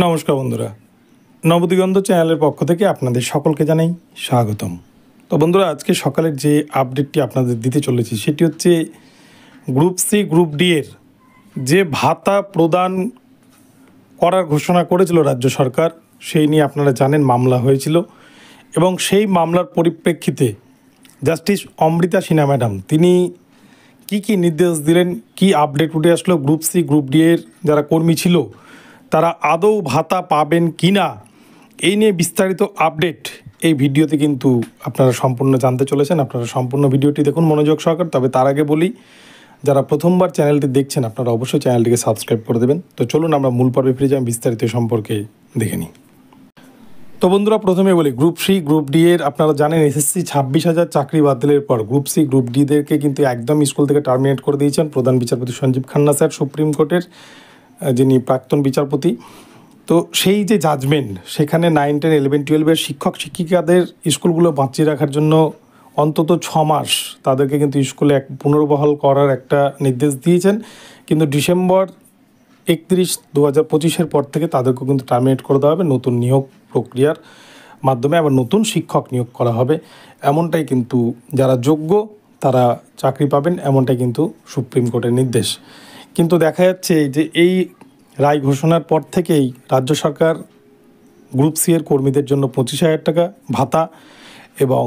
নমস্কার বন্ধুরা, নবদিগন্ত চ্যানেলের পক্ষ থেকে আপনাদের সকলকে জানাই স্বাগতম। তো বন্ধুরা, আজকে সকালের যে আপডেটটি আপনাদের দিতে চলেছি সেটি হচ্ছে গ্রুপ সি গ্রুপ ডি এর যে ভাতা প্রদান করার ঘোষণা করেছিল রাজ্য সরকার, সেই নিয়ে আপনারা জানেন মামলা হয়েছিল এবং সেই মামলার পরিপ্রেক্ষিতে জাস্টিস অমৃতা সিনহা ম্যাডাম তিনি কি নির্দেশ দিলেন, কি আপডেট উঠে আসলো, গ্রুপ সি গ্রুপ ডি এর যারা কর্মী ছিল তারা আদৌ ভাতা পাবেন কি না, এই নিয়ে বিস্তারিত আপডেট এই ভিডিওতে কিন্তু আপনারা সম্পূর্ণ জানতে চলেছেন। আপনারা সম্পূর্ণ ভিডিওটি দেখুন মনোযোগ সহকারে। তবে তার আগে বলি, যারা প্রথমবার চ্যানেলটি দেখছেন আপনারা অবশ্যই চ্যানেলটিকে সাবস্ক্রাইব করে দেবেন। তো চলুন আমরা মূল পর্বে ফিরে যাই, বিস্তারিত সম্পর্কে দেখে নিই। তো বন্ধুরা, প্রথমে বলি গ্রুপ সি গ্রুপ ডি এর আপনারা জানেন এসএসসি 26,000 চাকরি বাতিলের পর গ্রুপ সি গ্রুপ ডিদেরকে কিন্তু একদম স্কুল থেকে টার্মিনেট করে দিয়েছেন প্রধান বিচারপতি সঞ্জীব খান্না স্যার, সুপ্রিম কোর্টের যিনি প্রাক্তন বিচারপতি। তো সেই যে জাজমেন্ট, সেখানে 9, 10, 11, 12 শিক্ষক শিক্ষিকাদের স্কুলগুলো বাঁচিয়ে রাখার জন্য অন্তত 6 মাস তাদেরকে কিন্তু স্কুলে পুনর্বহাল করার একটা নির্দেশ দিয়েছেন। কিন্তু ডিসেম্বর 31, 2025 পর থেকে তাদেরকেও কিন্তু টার্মিনেট করে দেওয়া হবে, নতুন নিয়োগ প্রক্রিয়ার মাধ্যমে আবার নতুন শিক্ষক নিয়োগ করা হবে। এমনটাই কিন্তু যারা যোগ্য তারা চাকরি পাবেন, এমনটাই কিন্তু সুপ্রিম কোর্টের নির্দেশ। কিন্তু দেখা যাচ্ছে যে এই রায় ঘোষণার পর থেকেই রাজ্য সরকার গ্রুপ সি এর কর্মীদের জন্য 25,000 টাকা ভাতা এবং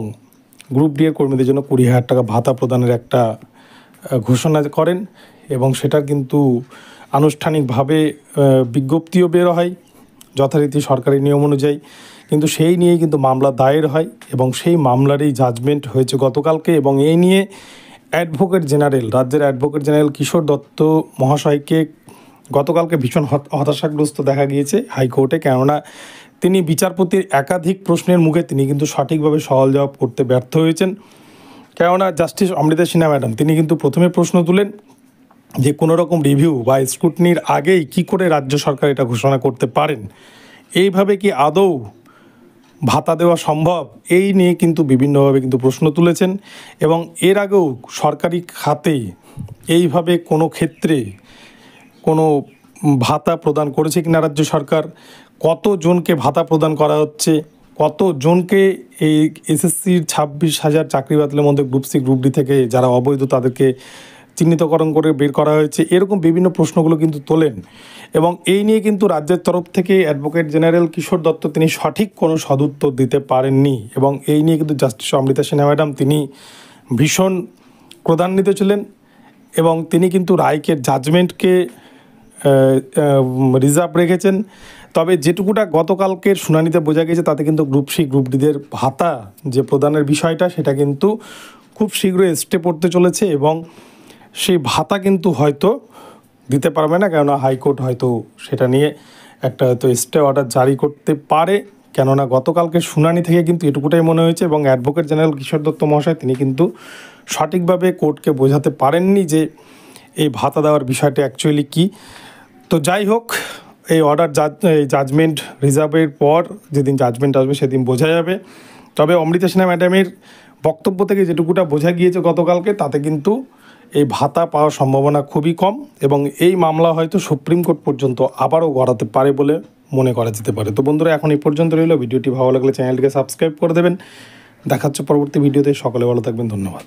গ্রুপ ডি এর কর্মীদের জন্য 20,000 টাকা ভাতা প্রদানের একটা ঘোষণা করেন এবং সেটার কিন্তু আনুষ্ঠানিকভাবে বিজ্ঞপ্তিও বের হয় যথারীতি সরকারি নিয়ম অনুযায়ী। কিন্তু সেই নিয়েই কিন্তু মামলা দায়ের হয় এবং সেই মামলারই জাজমেন্ট হয়েছে গতকালকে। এবং এই নিয়ে অ্যাডভোকেট জেনারেল, রাজ্যের অ্যাডভোকেট জেনারেল কিশোর দত্ত মহাশয়কে গতকালকে ভীষণ হতাশাগ্রস্ত দেখা গিয়েছে হাইকোর্টে। কেননা তিনি বিচারপতির একাধিক প্রশ্নের মুখে তিনি কিন্তু সঠিকভাবে সওয়াল জবাব করতে ব্যর্থ হয়েছেন। কেননা জাস্টিস অমৃতা সিনহা ম্যাডাম তিনি কিন্তু প্রথমে প্রশ্ন তুলেন যে কোনো রকম রিভিউ বা স্ক্রুটনির আগেই কি করে রাজ্য সরকার এটা ঘোষণা করতে পারেন, এইভাবে কি আদৌ ভাতা দেওয়া সম্ভব, এই নিয়ে কিন্তু বিভিন্নভাবে কিন্তু প্রশ্ন তুলেছেন। এবং এর আগেও সরকারি খাতে এইভাবে কোনো ক্ষেত্রে কোনো ভাতা প্রদান করেছে কিনা রাজ্য সরকার, কতজনকে ভাতা প্রদান করা হচ্ছে, কতজনকে এই এসএসসির 26,000 চাকরি বাতিলের মধ্যে গ্রুপ সি গ্রুপ ডি থেকে যারা অবৈধ তাদেরকে চিহ্নিতকরণ করে বের করা হয়েছে, এরকম বিভিন্ন প্রশ্নগুলো কিন্তু তোলেন। এবং এই নিয়ে কিন্তু রাজ্যের তরফ থেকে অ্যাডভোকেট জেনারেল কিশোর দত্ত তিনি সঠিক কোনো সদুত্তর দিতে পারেননি। এবং এই নিয়ে কিন্তু জাস্টিস অমৃতা সিনহা ম্যাডাম তিনি ভীষণ ক্রোধান্বিত ছিলেন এবং তিনি কিন্তু রায়কে জাজমেন্টকে রিজার্ভ রেখেছেন। তবে যেটুকুটা গতকালকের শুনানিতে বোঝা গেছে তাতে কিন্তু গ্রুপ সি গ্রুপ ডিদের ভাতা যে প্রদানের বিষয়টা সেটা কিন্তু খুব শীঘ্রই স্টে পড়তে চলেছে এবং সেই ভাতা কিন্তু হয়তো দিতে পারবে না, কেননা হাইকোর্ট হয়তো সেটা নিয়ে একটা হয়তো স্টে অর্ডার জারি করতে পারে। কেননা গতকালকের শুনানি থেকে কিন্তু এটুকুটাই মনে হয়েছে এবং অ্যাডভোকেট জেনারেল কিশোর দত্ত মহাশয় তিনি কিন্তু সঠিকভাবে কোর্টকে বোঝাতে পারেননি যে এই ভাতা দেওয়ার বিষয়টা অ্যাকচুয়ালি কী। তো যাই হোক, এই অর্ডার জাজমেন্ট রিজার্ভের পর যেদিন জাজমেন্ট আসবে সেদিন বোঝা যাবে। তবে অমৃতা সিনহা ম্যাডামের বক্তব্য থেকে যেটুকুটা বোঝা গিয়েছে গতকালকে, তাতে কিন্তু এই ভাতা পাওয়ার সম্ভাবনা খুবই কম এবং এই মামলা হয়তো সুপ্রিম কোর্ট পর্যন্ত আবারও গড়াতে পারে বলে মনে করা যেতে পারে। তো বন্ধুরা, এখন এই পর্যন্ত রইল। ভিডিওটি ভালো লাগলে চ্যানেলটিকে সাবস্ক্রাইব করে দেবেন। দেখা হচ্ছে পরবর্তী ভিডিওতে। সকলে ভালো থাকবেন, ধন্যবাদ।